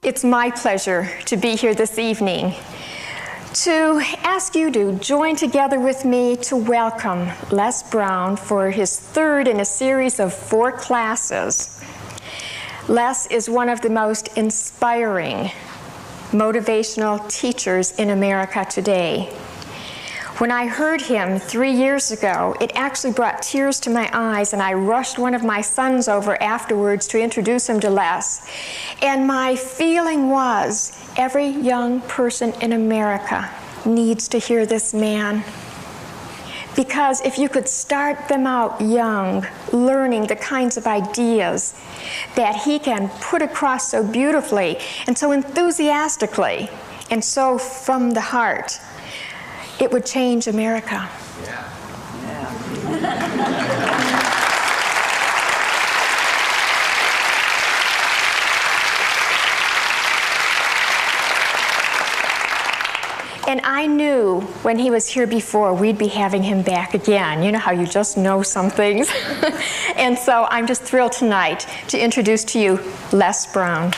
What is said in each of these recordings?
It's my pleasure to be here this evening to ask you to join together with me to welcome Les Brown for his third in a series of 4 classes. Les is one of the most inspiring, motivational teachers in America today. When I heard him 3 years ago, it actually brought tears to my eyes, and I rushed one of my sons over afterwards to introduce him to Les. And my feeling was, every young person in America needs to hear this man. Because if you could start them out young, learning the kinds of ideas that he can put across so beautifully and so enthusiastically and so from the heart, it would change America. Yeah. And I knew when he was here before, we'd be having him back again. You know how you just know some things? And so I'm just thrilled tonight to introduce to you Les Brown.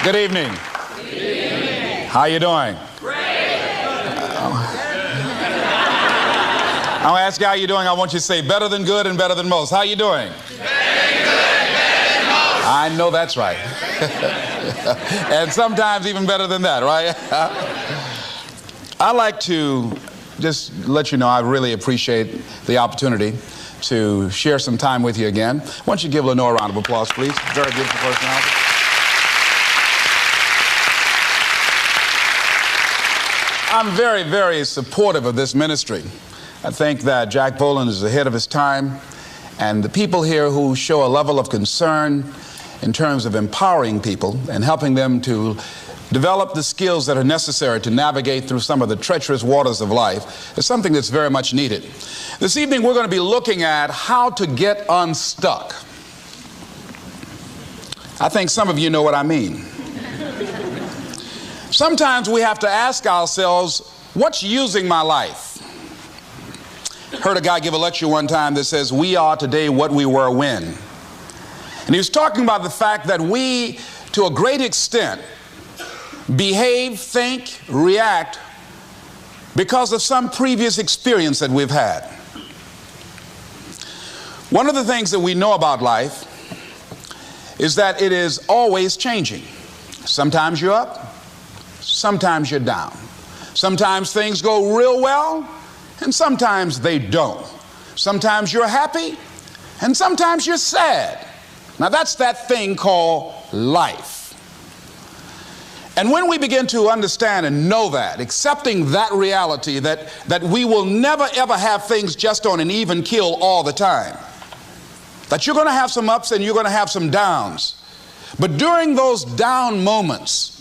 Good evening. Good evening. How you doing? Great. I'll ask you how you doing. I want you to say better than good and better than most. How you doing? Better than good, better than most. I know that's right. And sometimes even better than that, right? I'd like to just let you know I really appreciate the opportunity to share some time with you again. Why don't you give Lenore a round of applause, please? Very beautiful personality. I'm very, very supportive of this ministry. I think that Jack Boland is ahead of his time, and the people here who show a level of concern in terms of empowering people and helping them to develop the skills that are necessary to navigate through some of the treacherous waters of life is something that's very much needed. This evening we're going to be looking at how to get unstuck. I think some of you know what I mean. Sometimes we have to ask ourselves, what's using my life? Heard a guy give a lecture one time that says, we are today what we were when. And he was talking about the fact that we, to a great extent, behave, think, react because of some previous experience that we've had. One of the things that we know about life is that it is always changing. Sometimes you're up. Sometimes you're down. Sometimes things go real well, and sometimes they don't. Sometimes you're happy, and sometimes you're sad. Now that's that thing called life. And when we begin to understand and know that, accepting that reality that we will never ever have things just on an even keel all the time, that you're going to have some ups and you're going to have some downs, but during those down moments,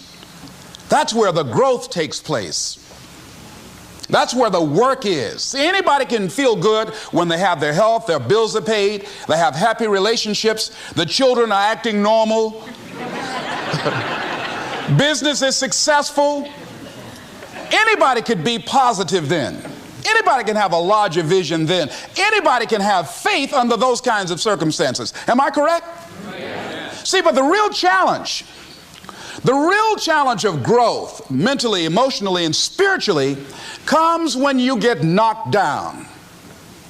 that's where the growth takes place. That's where the work is. See, anybody can feel good when they have their health, their bills are paid, they have happy relationships, the children are acting normal, business is successful. Anybody could be positive then. Anybody can have a larger vision then. Anybody can have faith under those kinds of circumstances. Am I correct? Yeah. See, but the real challenge of growth, mentally, emotionally, and spiritually, comes when you get knocked down.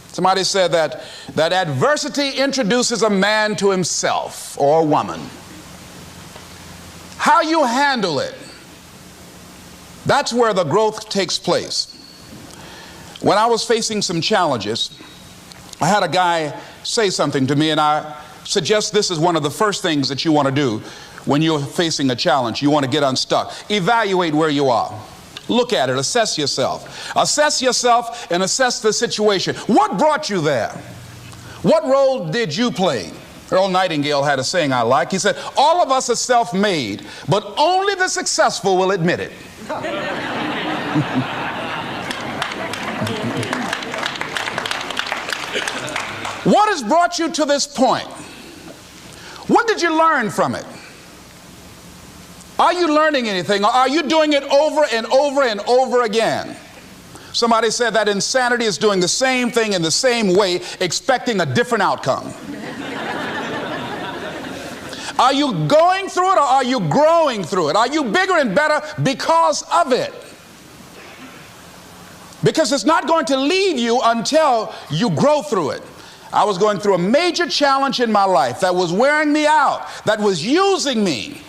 Somebody said that adversity introduces a man to himself or a woman. How you handle it, that's where the growth takes place. When I was facing some challenges, I had a guy say something to me, and I suggest this is one of the first things that you want to do when you're facing a challenge. You want to get unstuck. Evaluate where you are. Look at it. Assess yourself. Assess yourself and assess the situation. What brought you there? What role did you play? Earl Nightingale had a saying I like. He said, all of us are self-made, but only the successful will admit it. What has brought you to this point? What did you learn from it? Are you learning anything? Or are you doing it over and over and over again? Somebody said that insanity is doing the same thing in the same way, expecting a different outcome. Are you going through it, or are you growing through it? Are you bigger and better because of it? Because it's not going to leave you until you grow through it. I was going through a major challenge in my life that was wearing me out, that was using me.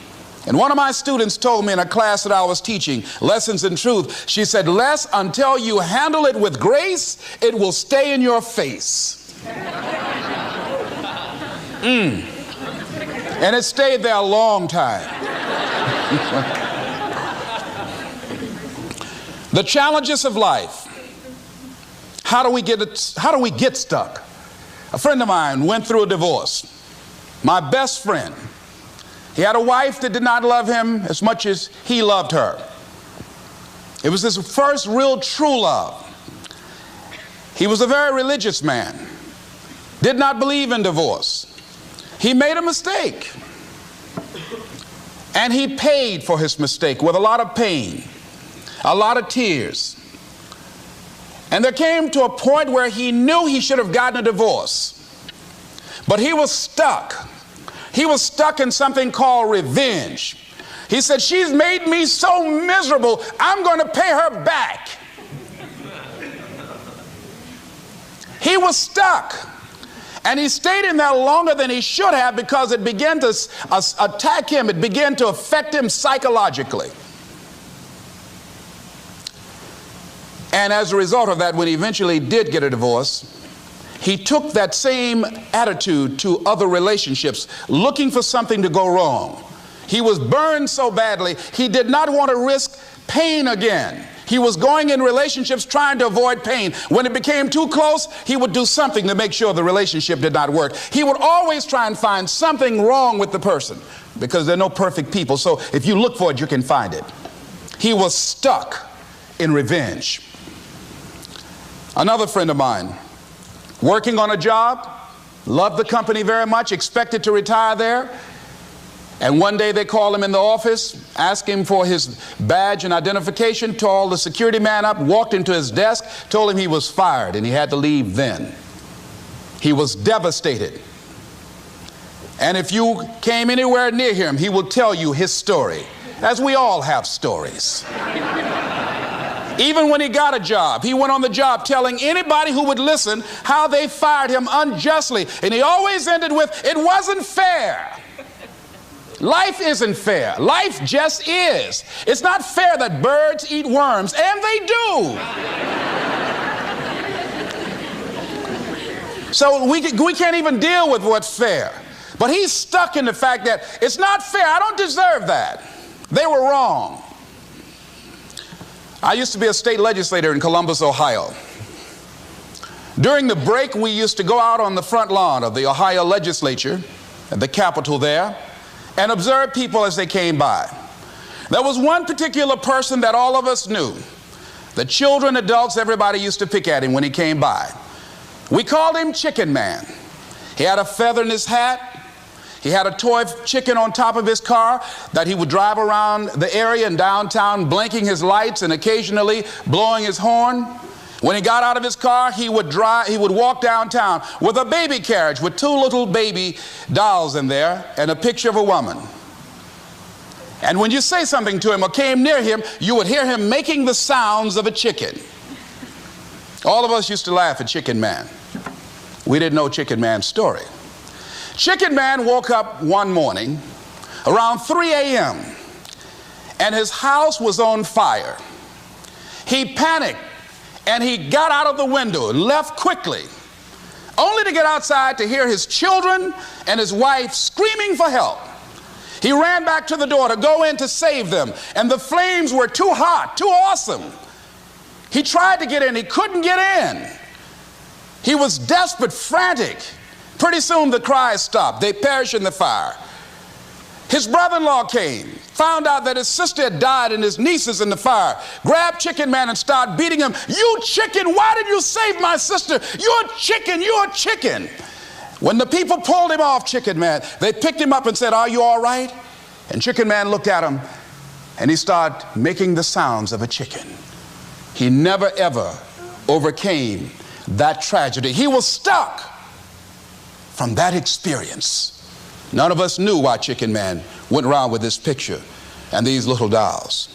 And one of my students told me in a class that I was teaching, Lessons in Truth, she said, Les, until you handle it with grace, it will stay in your face. And it stayed there a long time. The challenges of life. How do we get stuck? A friend of mine went through a divorce. My best friend. He had a wife that did not love him as much as he loved her. It was his first real true love. He was a very religious man. Did not believe in divorce. He made a mistake. And he paid for his mistake with a lot of pain, a lot of tears. And there came to a point where he knew he should have gotten a divorce. But he was stuck. He was stuck in something called revenge. He said, she's made me so miserable, I'm going to pay her back. He was stuck. And he stayed in there longer than he should have because it began to attack him. It began to affect him psychologically. And as a result of that, when he eventually did get a divorce, he took that same attitude to other relationships, looking for something to go wrong. He was burned so badly, he did not want to risk pain again. He was going in relationships trying to avoid pain. When it became too close, he would do something to make sure the relationship did not work. He would always try and find something wrong with the person because there are no perfect people. So if you look for it, you can find it. He was stuck in revenge. Another friend of mine, working on a job, loved the company very much, expected to retire there. And one day they called him in the office, asked him for his badge and identification, called the security man up, walked into his desk, told him he was fired and he had to leave then. He was devastated. And if you came anywhere near him, he will tell you his story, as we all have stories. Even when he got a job, he went on the job telling anybody who would listen how they fired him unjustly. And he always ended with, it wasn't fair. Life isn't fair. Life just is. It's not fair that birds eat worms, and they do. So we can't even deal with what's fair. But he's stuck in the fact that it's not fair. I don't deserve that. They were wrong. I used to be a state legislator in Columbus, Ohio. During the break, we used to go out on the front lawn of the Ohio legislature, at the Capitol there, and observe people as they came by. There was one particular person that all of us knew. The children, adults, everybody used to pick at him when he came by. We called him Chicken Man. He had a feather in his hat. He had a toy chicken on top of his car that he would drive around the area in downtown, blinking his lights and occasionally blowing his horn. When he got out of his car, he would walk downtown with a baby carriage with two little baby dolls in there and a picture of a woman. And when you say something to him or came near him, you would hear him making the sounds of a chicken. All of us used to laugh at Chicken Man. We didn't know Chicken Man's story. Chicken Man woke up one morning around 3 a.m. and his house was on fire. He panicked and he got out of the window and left quickly, only to get outside to hear his children and his wife screaming for help. He ran back to the door to go in to save them, and the flames were too hot, too awesome. He tried to get in, he couldn't get in. He was desperate, frantic. Pretty soon the cries stopped. They perished in the fire. His brother-in-law came, found out that his sister had died and his nieces in the fire, grabbed Chicken Man and started beating him. You chicken, why did you save my sister? You're a chicken, you're a chicken. When the people pulled him off Chicken Man, they picked him up and said, are you all right? And Chicken Man looked at him and he started making the sounds of a chicken. he never ever overcame that tragedy. He was stuck from that experience. None of us knew why Chicken Man went around with this picture and these little dolls.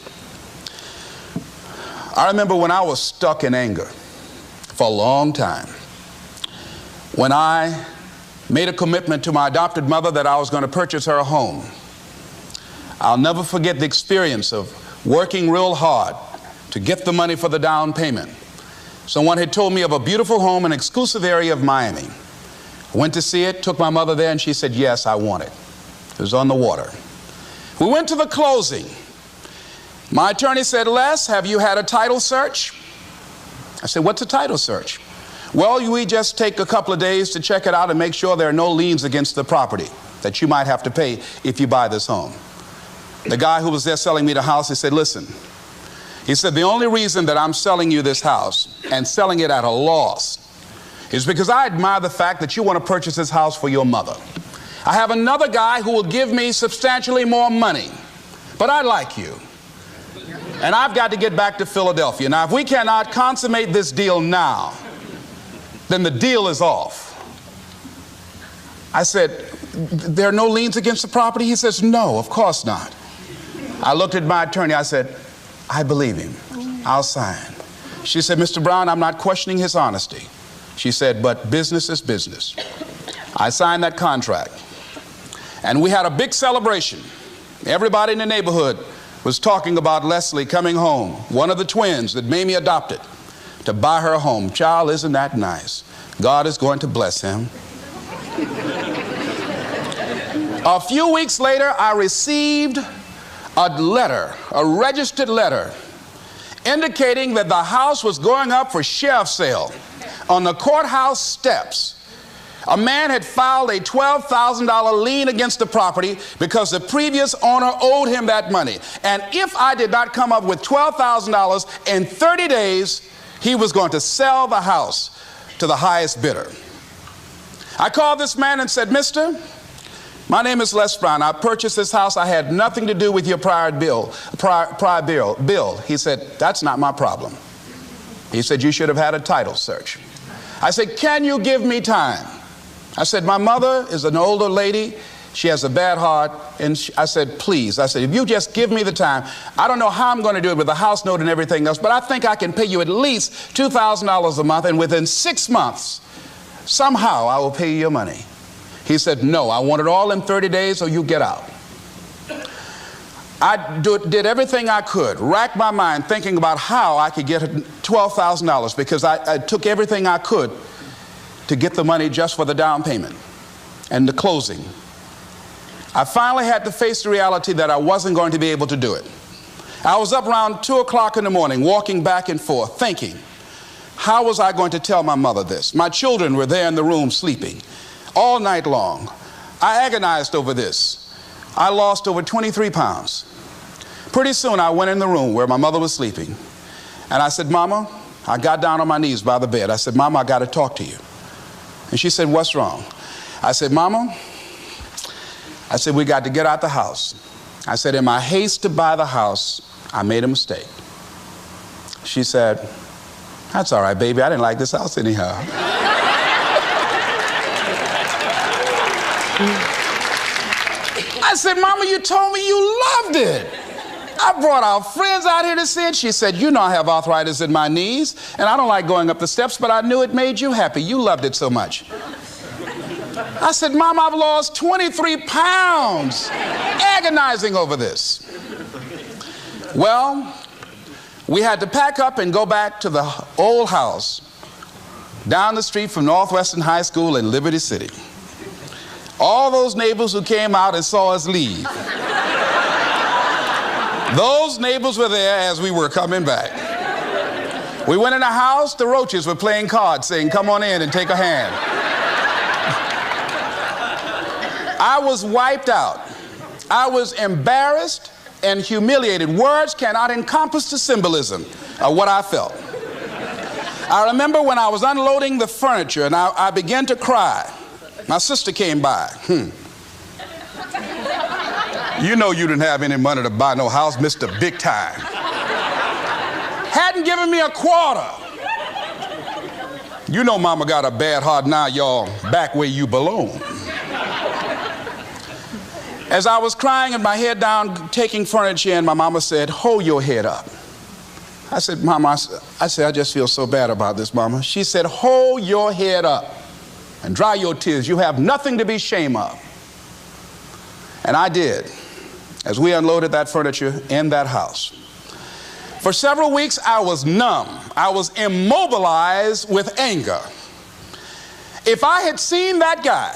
I remember when I was stuck in anger for a long time, when I made a commitment to my adopted mother that I was going to purchase her a home. I'll never forget the experience of working real hard to get the money for the down payment. Someone had told me of a beautiful home in an exclusive area of Miami. I went to see it, took my mother there, and she said, yes, I want it. It was on the water. We went to the closing. My attorney said, Les, have you had a title search? I said, what's a title search? Well, we just take a couple of days to check it out and make sure there are no liens against the property that you might have to pay if you buy this home. The guy who was there selling me the house, he said, listen, he said, the only reason that I'm selling you this house and selling it at a loss is because I admire the fact that you want to purchase this house for your mother. I have another guy who will give me substantially more money, but I like you. And I've got to get back to Philadelphia. Now, if we cannot consummate this deal now, then the deal is off. I said, there are no liens against the property? He says, no, of course not. I looked at my attorney. I said, I believe him. I'll sign. She said, Mr. Brown, I'm not questioning his honesty. She said, but business is business. I signed that contract. And we had a big celebration. Everybody in the neighborhood was talking about Leslie coming home, one of the twins that Mamie adopted, to buy her a home. Child, isn't that nice? God is going to bless him. A few weeks later, I received a letter, a registered letter, indicating that the house was going up for sheriff's sale on the courthouse steps. A man had filed a $12,000 lien against the property because the previous owner owed him that money. And if I did not come up with $12,000 in 30 days, he was going to sell the house to the highest bidder. I called this man and said, Mister, my name is Les Brown. I purchased this house. I had nothing to do with your prior bill. He said, that's not my problem. He said, you should have had a title search. I said, can you give me time? I said, my mother is an older lady. She has a bad heart. And I said, please. I said, if you just give me the time, I don't know how I'm going to do it with the house note and everything else, but I think I can pay you at least $2,000 a month, and within 6 months, somehow I will pay you your money. He said, no, I want it all in 30 days or you get out. I did everything I could, racked my mind thinking about how I could get $12,000 because I took everything I could to get the money just for the down payment and the closing. I finally had to face the reality that I wasn't going to be able to do it. I was up around 2 o'clock in the morning, walking back and forth, thinking, how was I going to tell my mother this? My children were there in the room sleeping all night long. I agonized over this. I lost over 23 pounds. Pretty soon I went in the room where my mother was sleeping, and I said, Mama, I got down on my knees by the bed. I said, Mama, I got to talk to you. And she said, what's wrong? I said, Mama, I said, we got to get out the house. I said, in my haste to buy the house, I made a mistake. She said, that's all right, baby. I didn't like this house anyhow. I said, Mama, you told me you loved it. I brought our friends out here to see it. She said, you know I have arthritis in my knees, and I don't like going up the steps, but I knew it made you happy. You loved it so much. I said, Mom, I've lost 23 pounds agonizing over this. Well, we had to pack up and go back to the old house down the street from Northwestern High School in Liberty City. All those neighbors who came out and saw us leave, those neighbors were there as we were coming back. We went in the house, the roaches were playing cards, saying, come on in and take a hand. I was wiped out. I was embarrassed and humiliated. Words cannot encompass the symbolism of what I felt. I remember when I was unloading the furniture and I began to cry. My sister came by. You know you didn't have any money to buy no house, Mr. Big Time. Hadn't given me a quarter. You know mama got a bad heart now, y'all, back where you belong. As I was crying and my head down, taking furniture in, my mama said, hold your head up. I said, Mama, I just feel so bad about this, Mama. She said, hold your head up and dry your tears. You have nothing to be ashamed of. And I did, as we unloaded that furniture in that house. For several weeks, I was numb. I was immobilized with anger. If I had seen that guy,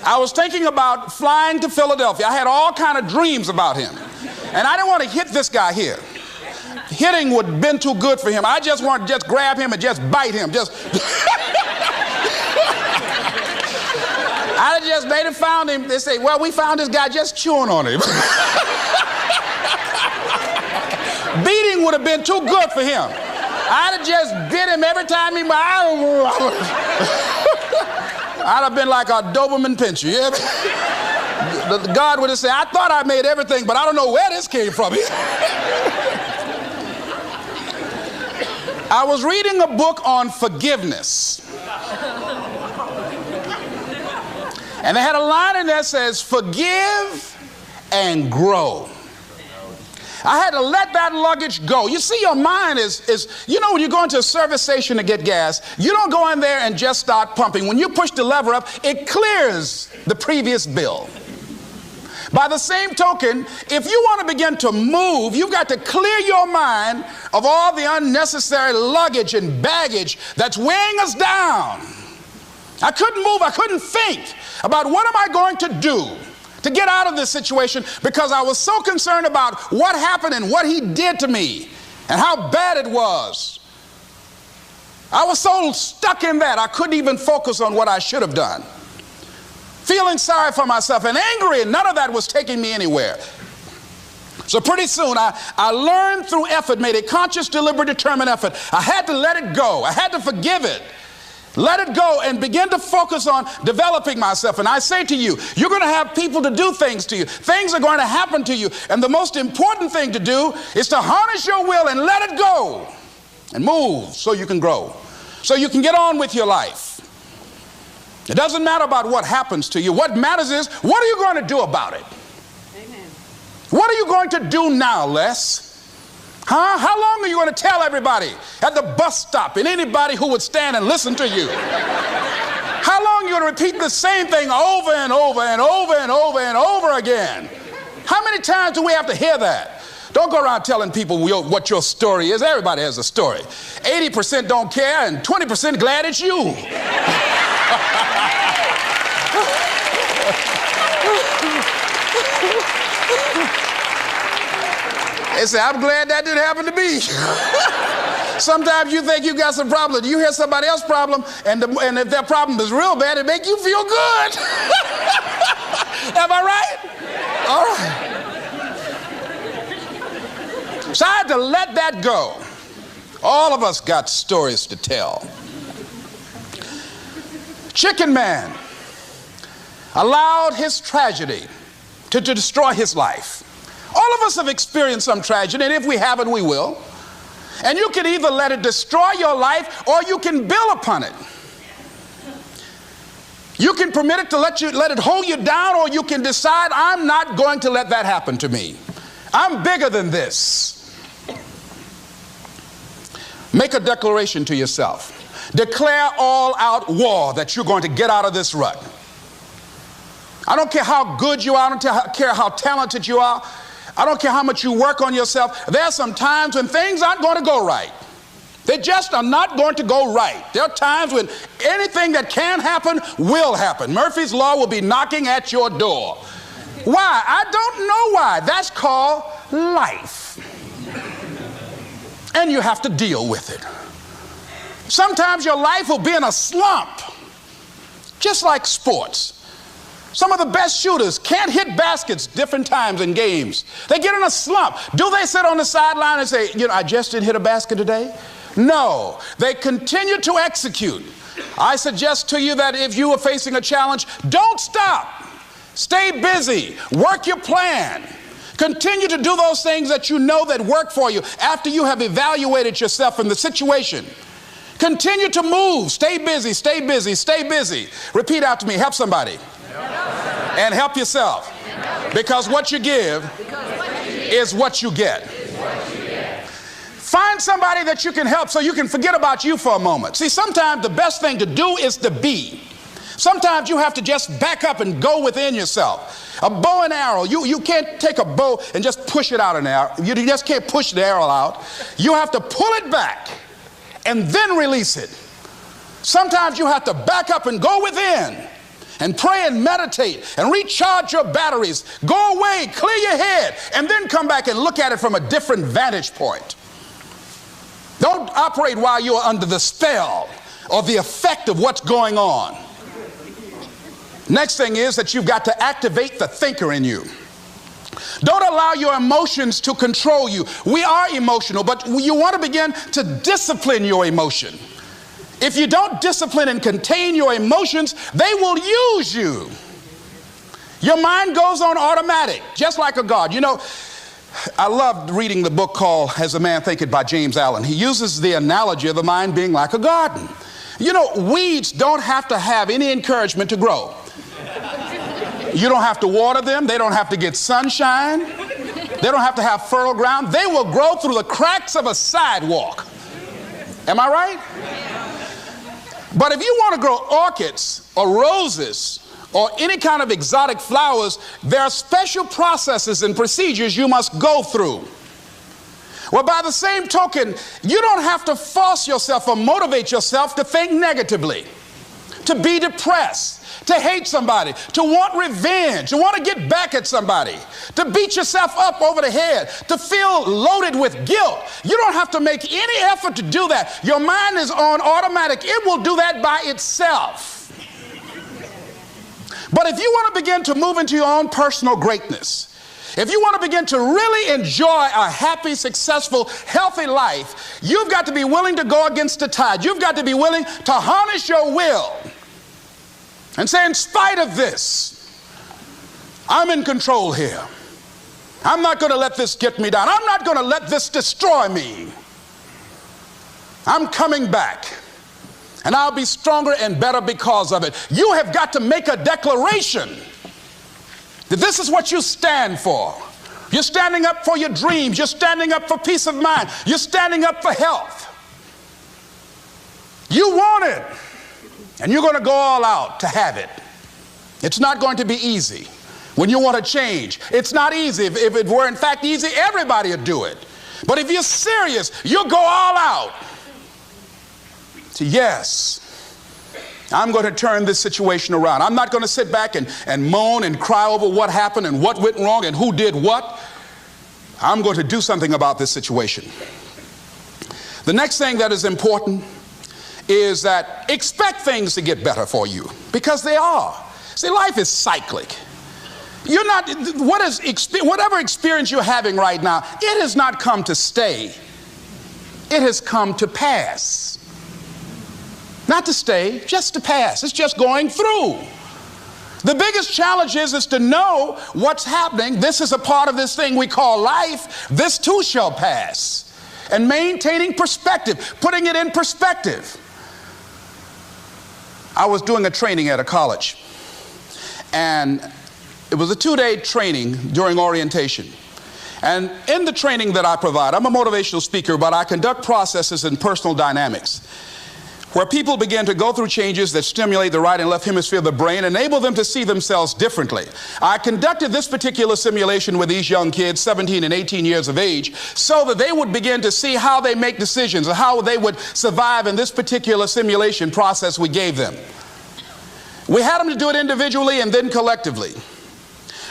I was thinking about flying to Philadelphia. I had all kind of dreams about him. And I didn't want to hit this guy here. Hitting would have been too good for him. I just wanted to just grab him and just bite him. I just made it, found him. They say, well, we found this guy just chewing on him. Beating would have been too good for him. I'd have just bit him every time he... I'd have been like a Doberman Pinscher. Yeah? God would have said, I thought I made everything, but I don't know where this came from. I was reading a book on forgiveness. And they had a line in there that says, forgive and grow. I had to let that luggage go. You see, your mind is, you know, when you go into a service station to get gas, you don't go in there and just start pumping. When you push the lever up, it clears the previous bill. By the same token, if you want to begin to move, you've got to clear your mind of all the unnecessary luggage and baggage that's weighing us down. I couldn't move. I couldn't think about what am I going to do to get out of this situation, because I was so concerned about what happened and what he did to me and how bad it was. I was so stuck in that I couldn't even focus on what I should have done. Feeling sorry for myself and angry, and none of that was taking me anywhere. So pretty soon I learned through effort, made a conscious, deliberate, determined effort. I had to let it go. I had to forgive it. Let it go and begin to focus on developing myself. And I say to you, you're going to have people to do things to you. Things are going to happen to you. And the most important thing to do is to harness your will and let it go and move so you can grow, so you can get on with your life. It doesn't matter about what happens to you. What matters is, what are you going to do about it? Amen. What are you going to do now, Les? Huh? How long are you going to tell everybody at the bus stop and anybody who would stand and listen to you? How long are you going to repeat the same thing over and over and over and over and over again? How many times do we have to hear that? Don't go around telling people what your story is. Everybody has a story. 80% don't care and 20% glad it's you. They say, I'm glad that didn't happen to me. Sometimes you think you got some problem. You hear somebody else's problem, and if their problem is real bad, it makes you feel good. Am I right? All right. So I had to let that go. All of us got stories to tell. Chicken Man allowed his tragedy to destroy his life. All of us have experienced some tragedy, and if we haven't, we will. And you can either let it destroy your life, or you can build upon it. You can permit it to let it hold you down, or you can decide, I'm not going to let that happen to me. I'm bigger than this. Make a declaration to yourself. Declare all out war that you're going to get out of this rut. I don't care how good you are. I don't care how talented you are. I don't care how much you work on yourself. There are some times when things aren't going to go right. They just are not going to go right. There are times when anything that can happen will happen. Murphy's Law will be knocking at your door. Why? I don't know why. That's called life. And you have to deal with it. Sometimes your life will be in a slump, just like sports. Some of the best shooters can't hit baskets different times in games. They get in a slump. Do they sit on the sideline and say, you know, I just didn't hit a basket today? No, they continue to execute. I suggest to you that if you are facing a challenge, don't stop. Stay busy. Work your plan. Continue to do those things that you know that work for you after you have evaluated yourself in the situation. Continue to move. Stay busy, stay busy, stay busy. Repeat after me. Help somebody. And help yourself. Because what you give is what you get. Find somebody that you can help so you can forget about you for a moment. See, sometimes the best thing to do is to be. Sometimes you have to just back up and go within yourself. A bow and arrow, you can't take a bow and just push it out an arrow. You just can't push the arrow out. You have to pull it back and then release it. Sometimes you have to back up and go within and pray and meditate and recharge your batteries. Go away, clear your head, and then come back and look at it from a different vantage point. Don't operate while you're under the spell or the effect of what's going on. Next thing is that you've got to activate the thinker in you. Don't allow your emotions to control you. We are emotional, but you want to begin to discipline your emotion. If you don't discipline and contain your emotions, they will use you. Your mind goes on automatic, just like a guard. You know, I loved reading the book called As a Man Thinketh by James Allen. He uses the analogy of the mind being like a garden. You know, weeds don't have to have any encouragement to grow. You don't have to water them. They don't have to get sunshine. They don't have to have fertile ground. They will grow through the cracks of a sidewalk. Am I right? But if you want to grow orchids or roses or any kind of exotic flowers, there are special processes and procedures you must go through. Well, by the same token, you don't have to force yourself or motivate yourself to think negatively, to be depressed, to hate somebody, to want revenge, to want to get back at somebody, to beat yourself up over the head, to feel loaded with guilt. You don't have to make any effort to do that. Your mind is on automatic. It will do that by itself. But if you want to begin to move into your own personal greatness, if you want to begin to really enjoy a happy, successful, healthy life, you've got to be willing to go against the tide. You've got to be willing to harness your will and say, in spite of this, I'm in control here. I'm not going to let this get me down. I'm not going to let this destroy me. I'm coming back, and I'll be stronger and better because of it. You have got to make a declaration that this is what you stand for. You're standing up for your dreams. You're standing up for peace of mind. You're standing up for health. You want it. And you're going to go all out to have it. It's not going to be easy. When you want to change, it's not easy. If it were in fact easy, everybody would do it. But if you're serious, you'll go all out. So yes, I'm going to turn this situation around. I'm not going to sit back and moan and cry over what happened and what went wrong and who did what. I'm going to do something about this situation. The next thing that is important is that expect things to get better for you, because they are. See, life is cyclic. You're not, whatever experience you're having right now, it has not come to stay. It has come to pass. Not to stay, just to pass. It's just going through. The biggest challenge is to know what's happening. This is a part of this thing we call life. This too shall pass. And maintaining perspective, putting it in perspective. I was doing a training at a college, and it was a 2-day training during orientation. And in the training that I provide, I'm a motivational speaker, but I conduct processes in personal dynamics where people begin to go through changes that stimulate the right and left hemisphere of the brain, enable them to see themselves differently. I conducted this particular simulation with these young kids, 17 and 18 years of age, so that they would begin to see how they make decisions, or how they would survive in this particular simulation process we gave them. We had them to do it individually and then collectively.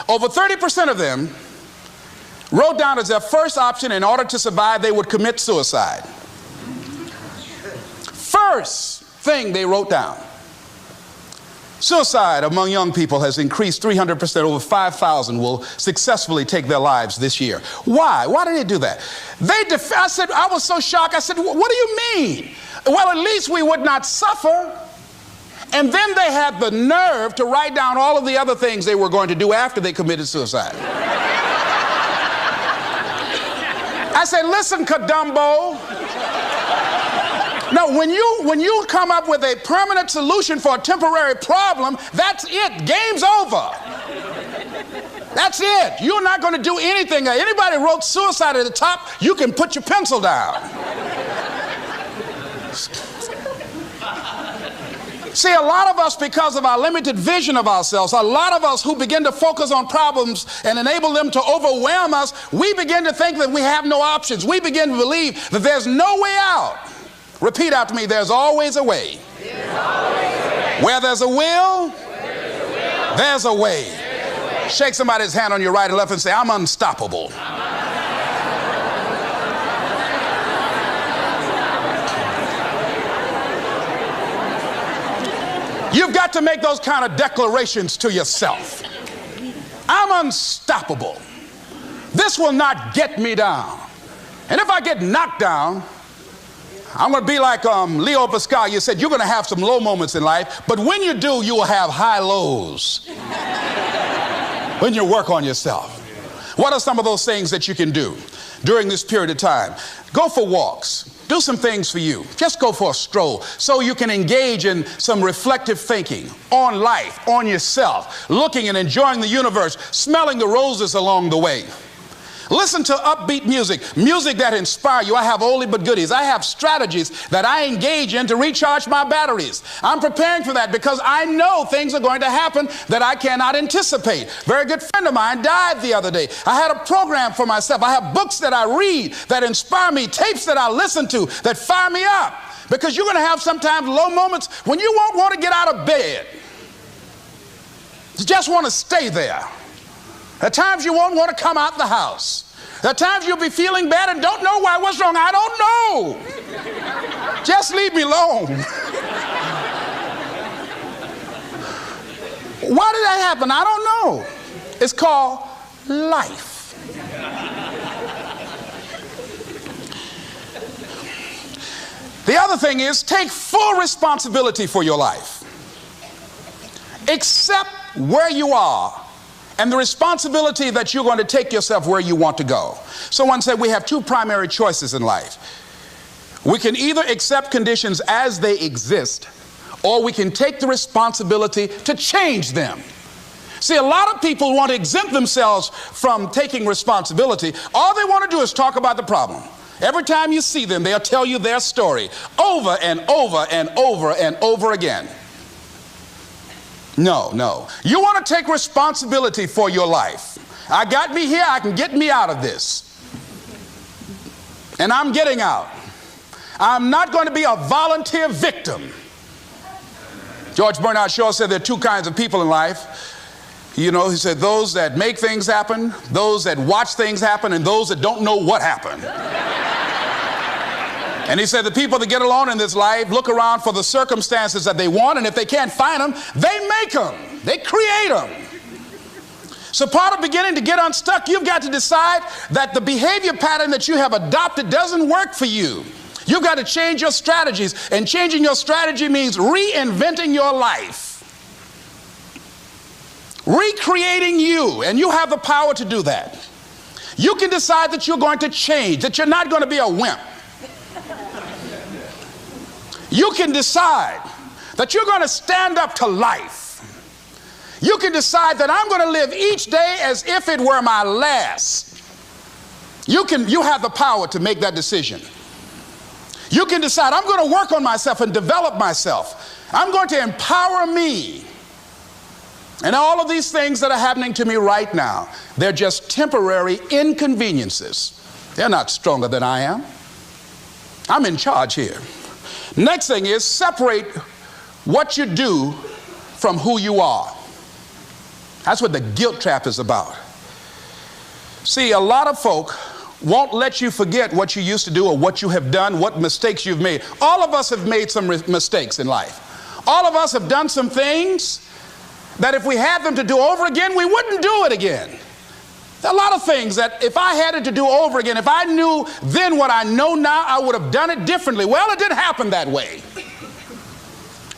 Over 30% of them wrote down as their first option, in order to survive, they would commit suicide. First thing they wrote down. Suicide among young people has increased 300%. Over 5,000 will successfully take their lives this year. Why? Why did they do that? I was so shocked. I said, what do you mean? Well, at least we would not suffer. And then they had the nerve to write down all of the other things they were going to do after they committed suicide. I said, listen, Kadumbo. No, when you come up with a permanent solution for a temporary problem, that's it. Game's over. That's it. You're not going to do anything. Anybody wrote suicide at the top, you can put your pencil down. See, a lot of us, because of our limited vision of ourselves, a lot of us who begin to focus on problems and enable them to overwhelm us, we begin to think that we have no options. We begin to believe that there's no way out. Repeat after me, there's always a way. Where there's a will, there's a way. Shake somebody's hand on your right and left and say, I'm unstoppable. You've got to make those kind of declarations to yourself. I'm unstoppable. This will not get me down. And if I get knocked down, I'm going to be like Leo Pascal. You said you're going to have some low moments in life, but when you do, you will have high lows when you work on yourself. What are some of those things that you can do during this period of time? Go for walks. Do some things for you. Just go for a stroll so you can engage in some reflective thinking on life, on yourself, looking and enjoying the universe, smelling the roses along the way. Listen to upbeat music, music that inspires you. I have oldie but goodies. I have strategies that I engage in to recharge my batteries. I'm preparing for that because I know things are going to happen that I cannot anticipate. A very good friend of mine died the other day. I had a program for myself. I have books that I read that inspire me, tapes that I listen to that fire me up. Because you're going to have sometimes low moments when you won't want to get out of bed. You just want to stay there. At times you won't want to come out the house. At times you'll be feeling bad and don't know why. What's wrong? I don't know. Just leave me alone. Why did that happen? I don't know. It's called life. The other thing is take full responsibility for your life. Accept where you are and the responsibility that you're going to take yourself where you want to go. Someone said we have two primary choices in life. We can either accept conditions as they exist, or we can take the responsibility to change them. See, a lot of people want to exempt themselves from taking responsibility. All they want to do is talk about the problem. Every time you see them, they'll tell you their story over and over and over and over again. No. You want to take responsibility for your life. I got me here, I can get me out of this. And I'm getting out. I'm not going to be a volunteer victim. George Bernard Shaw said there are two kinds of people in life. You know, he said those that make things happen, those that watch things happen, and those that don't know what happened. And he said the people that get along in this life look around for the circumstances that they want, and if they can't find them, they make them. They create them. So part of beginning to get unstuck, you've got to decide that the behavior pattern that you have adopted doesn't work for you. You've got to change your strategies, and changing your strategy means reinventing your life. Recreating you, and you have the power to do that. You can decide that you're going to change, that you're not going to be a wimp. You can decide that you're going to stand up to life. You can decide that I'm going to live each day as if it were my last. You have the power to make that decision. You can decide I'm going to work on myself and develop myself. I'm going to empower me. And all of these things that are happening to me right now, they're just temporary inconveniences. They're not stronger than I am. I'm in charge here. Next thing is separate what you do from who you are. That's what the guilt trap is about. See, a lot of folk won't let you forget what you used to do or what you have done, what mistakes you've made. All of us have made some mistakes in life. All of us have done some things that if we had them to do over again, we wouldn't do it again. There are a lot of things that if I had it to do over again, if I knew then what I know now, I would have done it differently. Well, it didn't happen that way.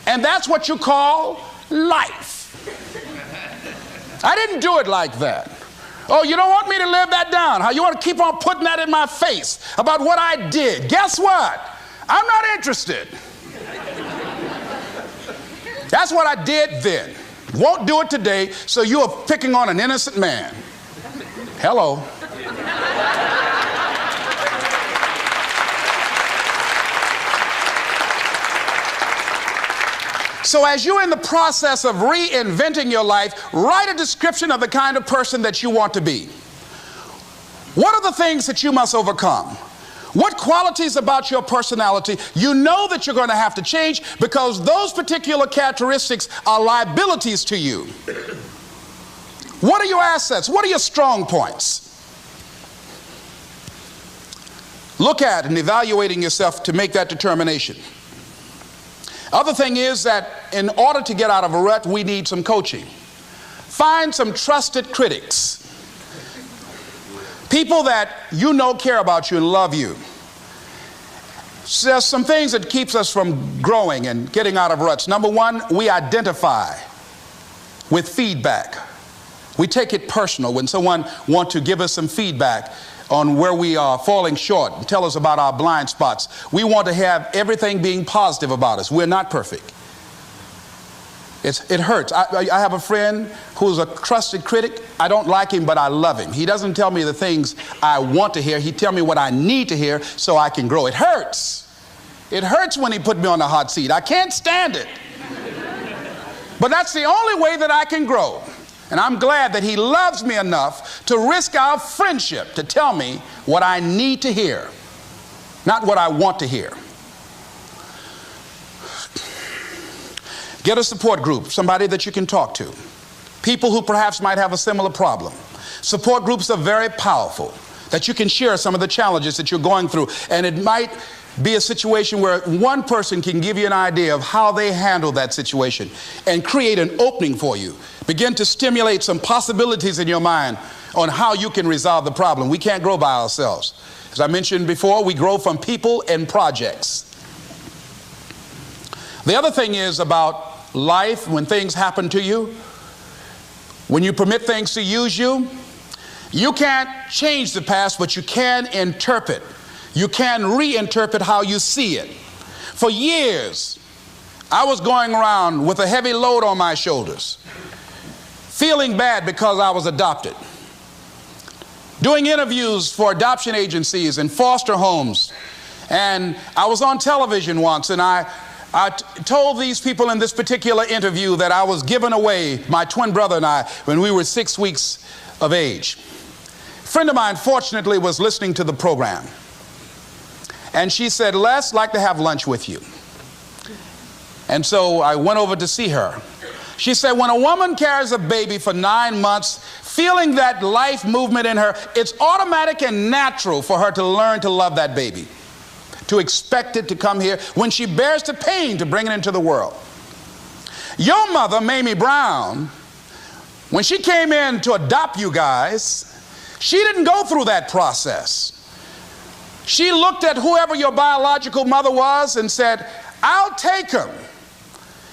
And that's what you call life. I didn't do it like that. Oh, you don't want me to live that down? around, how you want to keep on putting that in my face about what I did. Guess what? I'm not interested. That's what I did then. Won't do it today, so you are picking on an innocent man. Hello. So as you're in the process of reinventing your life, write a description of the kind of person that you want to be. What are the things that you must overcome? What qualities about your personality you know that you're going to have to change because those particular characteristics are liabilities to you? What are your assets? What are your strong points? Look at and evaluating yourself to make that determination. Other thing is that in order to get out of a rut, we need some coaching. Find some trusted critics. People that you know care about you and love you. So there's some things that keeps us from growing and getting out of ruts. Number one, we identify with feedback. We take it personal when someone wants to give us some feedback on where we are falling short and tell us about our blind spots. We want to have everything being positive about us. We're not perfect. It hurts. I have a friend who's a trusted critic. I don't like him, but I love him. He doesn't tell me the things I want to hear. He tells me what I need to hear so I can grow. It hurts. It hurts when he put me on the hot seat. I can't stand it. But that's the only way that I can grow. And I'm glad that he loves me enough to risk our friendship to tell me what I need to hear, not what I want to hear. Get a support group, somebody that you can talk to. People who perhaps might have a similar problem. Support groups are very powerful, that you can share some of the challenges that you're going through. And it might be a situation where one person can give you an idea of how they handle that situation and create an opening for you. Begin to stimulate some possibilities in your mind on how you can resolve the problem. We can't grow by ourselves. As I mentioned before, we grow from people and projects. The other thing is about life, when things happen to you, when you permit things to use you, you can't change the past, but you can interpret. You can reinterpret how you see it. For years, I was going around with a heavy load on my shoulders, feeling bad because I was adopted, doing interviews for adoption agencies and foster homes. And I was on television once, and I told these people in this particular interview that I was given away, my twin brother and I, when we were 6 weeks of age. A friend of mine, fortunately, was listening to the program. And she said, Les, I'd like to have lunch with you. And so I went over to see her. She said, when a woman carries a baby for 9 months, feeling that life movement in her, it's automatic and natural for her to learn to love that baby, to expect it to come here when she bears the pain to bring it into the world. Your mother, Mamie Brown, when she came in to adopt you guys, she didn't go through that process. She looked at whoever your biological mother was and said, I'll take him.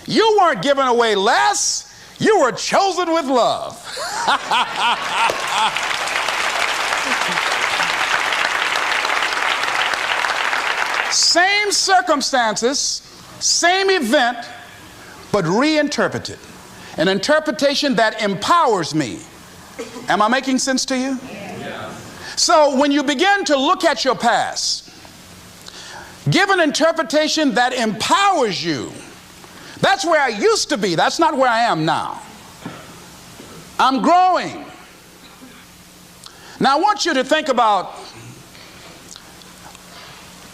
You weren't given away less. You were chosen with love. Same circumstances, same event, but reinterpreted. An interpretation that empowers me. Am I making sense to you? Yeah. So when you begin to look at your past, give an interpretation that empowers you. That's where I used to be. That's not where I am now. I'm growing. Now I want you to think about,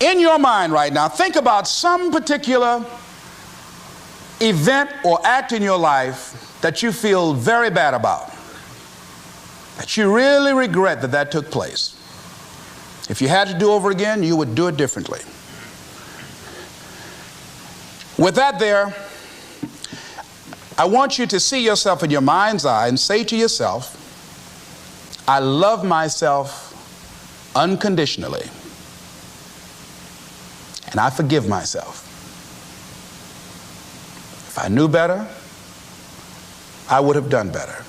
in your mind right now, think about some particular event or act in your life that you feel very bad about, that you really regret that took place. If you had to do over again, you would do it differently. With that there, I want you to see yourself in your mind's eye and say to yourself, I love myself unconditionally, and I forgive myself. If I knew better, I would have done better.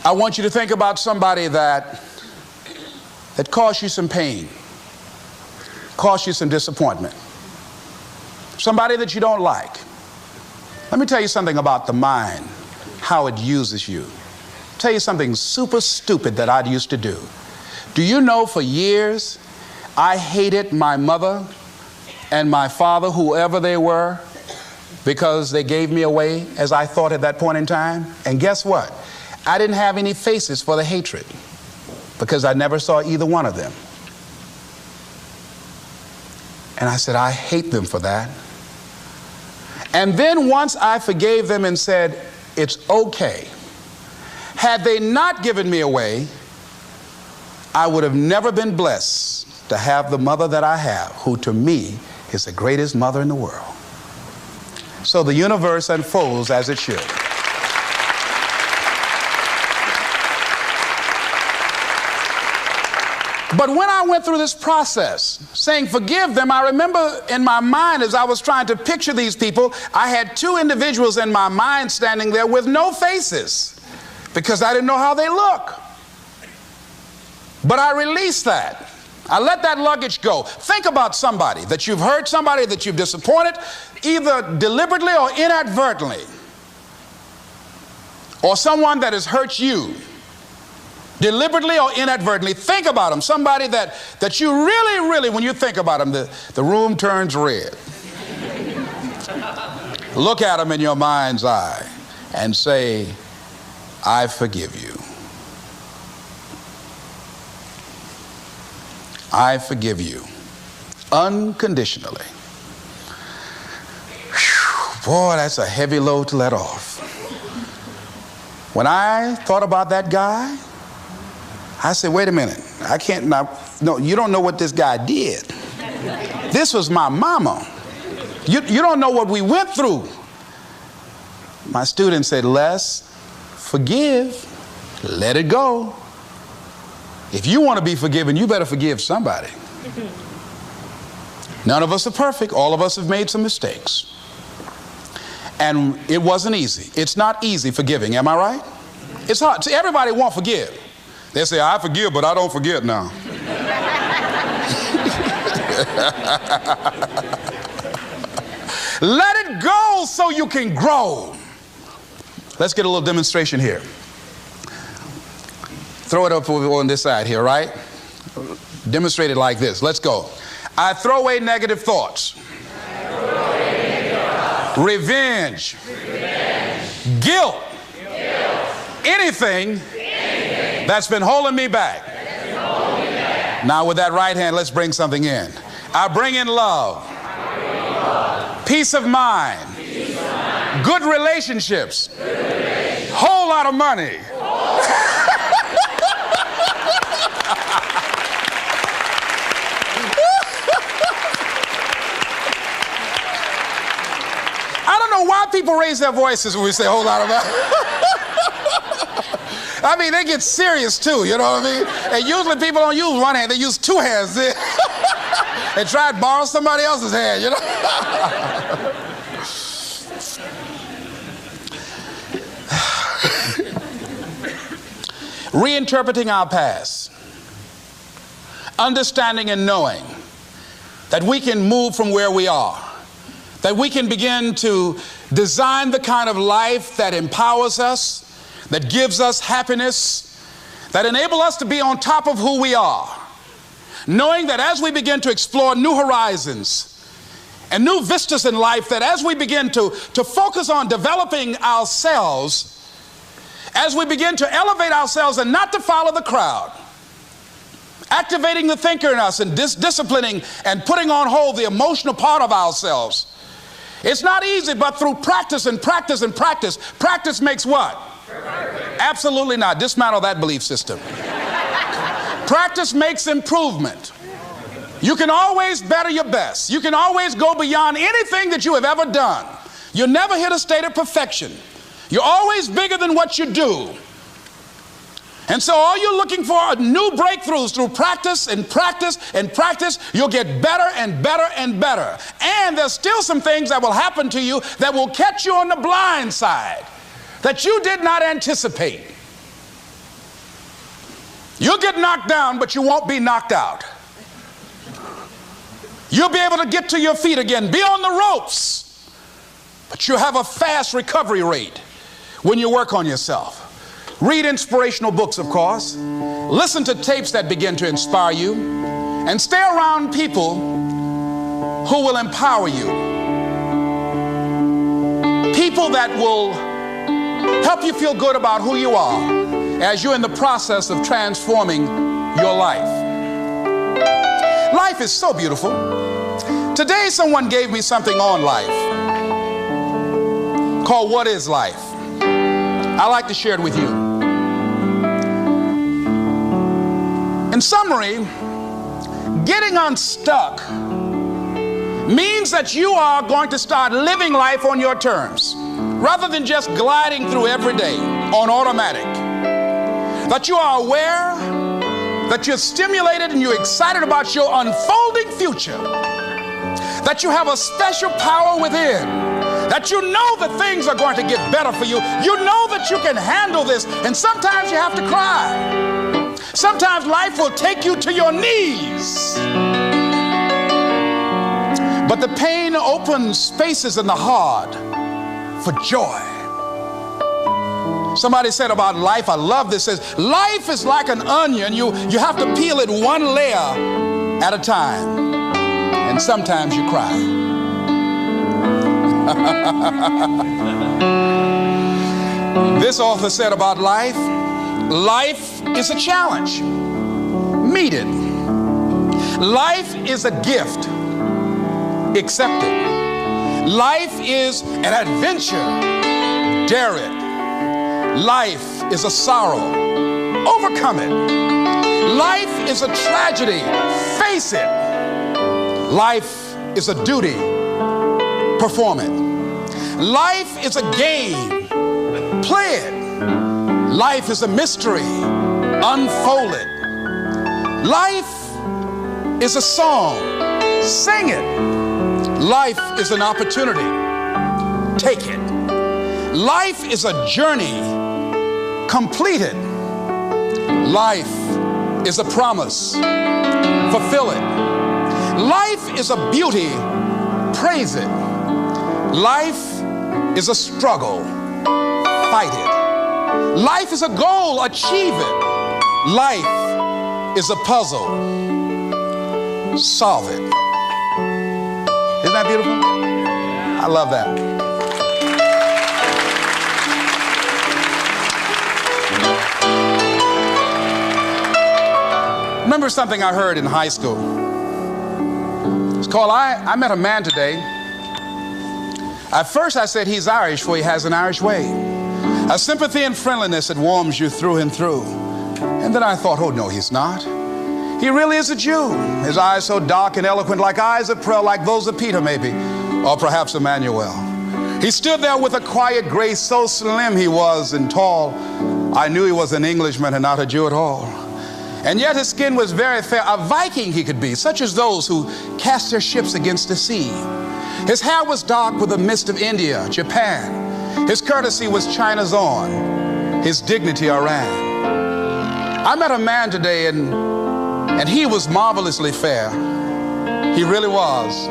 I want you to think about somebody that caused you some pain, caused you some disappointment, somebody that you don't like. Let me tell you something about the mind, how it uses you. I'll tell you something super stupid that I used to do. Do you know for years I hated my mother and my father, whoever they were, because they gave me away as I thought at that point in time? And guess what? I didn't have any faces for the hatred because I never saw either one of them. And I said, I hate them for that. And then once I forgave them and said, it's okay, had they not given me away, I would have never been blessed to have the mother that I have, who to me is the greatest mother in the world. So the universe unfolds as it should. But when I went through this process, saying forgive them, I remember in my mind as I was trying to picture these people, I had two individuals in my mind standing there with no faces because I didn't know how they look. But I released that. I let that luggage go. Think about somebody that you've hurt, somebody that you've disappointed, either deliberately or inadvertently, or someone that has hurt you deliberately or inadvertently. Think about them. Somebody that you really, when you think about them, the room turns red. Look at them in your mind's eye and say, I forgive you. I forgive you unconditionally. Whew, boy, that's a heavy load to let off. When I thought about that guy, I said, wait a minute, I can't, no, you don't know what this guy did. This was my mama. You don't know what we went through. My student said, Les, forgive, let it go. If you want to be forgiven, you better forgive somebody. None of us are perfect. All of us have made some mistakes. And it wasn't easy. It's not easy forgiving, am I right? It's hard. See, everybody won't forgive. They say, I forgive, but I don't forget now. Let it go so you can grow. Let's get a little demonstration here. Throw it up on this side here, right? Demonstrate it like this. Let's go. I throw away negative thoughts. Revenge. Guilt. Anything that's been holding me back. Now with that right hand, let's bring something in. I bring in love. Peace of mind. Good relationships. Whole lot of money. I don't know why people raise their voices when we say a whole lot of money. I mean, they get serious too, you know what I mean? And usually people don't use one hand, they use two hands. They try to borrow somebody else's hand, you know? Reinterpreting our past. Understanding and knowing that we can move from where we are. That we can begin to design the kind of life that empowers us, that gives us happiness, that enable us to be on top of who we are. Knowing that as we begin to explore new horizons and new vistas in life, that as we begin to focus on developing ourselves, as we begin to elevate ourselves and not to follow the crowd, activating the thinker in us and disciplining and putting on hold the emotional part of ourselves. It's not easy, but through practice and practice and practice, practice makes what? Absolutely not. Dismantle that belief system. Practice makes improvement. You can always better your best. You can always go beyond anything that you have ever done. You'll never hit a state of perfection. You're always bigger than what you do. And so all you're looking for are new breakthroughs through practice and practice and practice. You'll get better and better and better. And there's still some things that will happen to you that will catch you on the blind side that you did not anticipate. You'll get knocked down, but you won't be knocked out. You'll be able to get to your feet again, be on the ropes, but you'll have a fast recovery rate when you work on yourself. Read inspirational books, of course. Listen to tapes that begin to inspire you, and stay around people who will empower you. People that will help you feel good about who you are as you're in the process of transforming your life. Life is so beautiful. Today someone gave me something on life called What is Life? I'd like to share it with you. In summary, getting unstuck means that you are going to start living life on your terms rather than just gliding through every day on automatic. That you are aware, that you're stimulated and you're excited about your unfolding future, that you have a special power within, that you know that things are going to get better for you. You know that you can handle this, and sometimes you have to cry. Sometimes life will take you to your knees. But the pain opens spaces in the heart for joy. Somebody said about life, I love this, says, life is like an onion. You have to peel it one layer at a time. And sometimes you cry. This author said about life, life is a challenge. Meet it. Life is a gift. Accept it. Life is an adventure. Dare it. Life is a sorrow. Overcome it. Life is a tragedy. Face it. Life is a duty. Perform it. Life is a game. Play it. Life is a mystery. Unfold it. Life is a song. Sing it. Life is an opportunity. Take it. Life is a journey. Complete it. Life is a promise. Fulfill it. Life is a beauty. Praise it. Life is a struggle. Fight it. Life is a goal. Achieve it. Life is a puzzle. Solve it. Isn't that beautiful? I love that. Remember something I heard in high school. It's called, I met a man today. At first I said he's Irish, for he has an Irish way. A sympathy and friendliness that warms you through and through. And then I thought, oh no, he's not. He really is a Jew. His eyes so dark and eloquent, like eyes of pearl, like those of Peter maybe, or perhaps Emmanuel. He stood there with a quiet grace, so slim he was and tall. I knew he was an Englishman and not a Jew at all. And yet his skin was very fair, a Viking he could be, such as those who cast their ships against the sea. His hair was dark with the mist of India, Japan. His courtesy was China's own, his dignity Iran. I met a man today and he was marvelously fair. He really was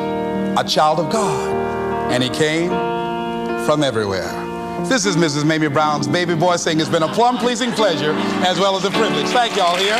a child of God, and he came from everywhere. This is Mrs. Mamie Brown's baby boy saying it's been a plum-pleasing pleasure as well as a privilege. Thank y'all here.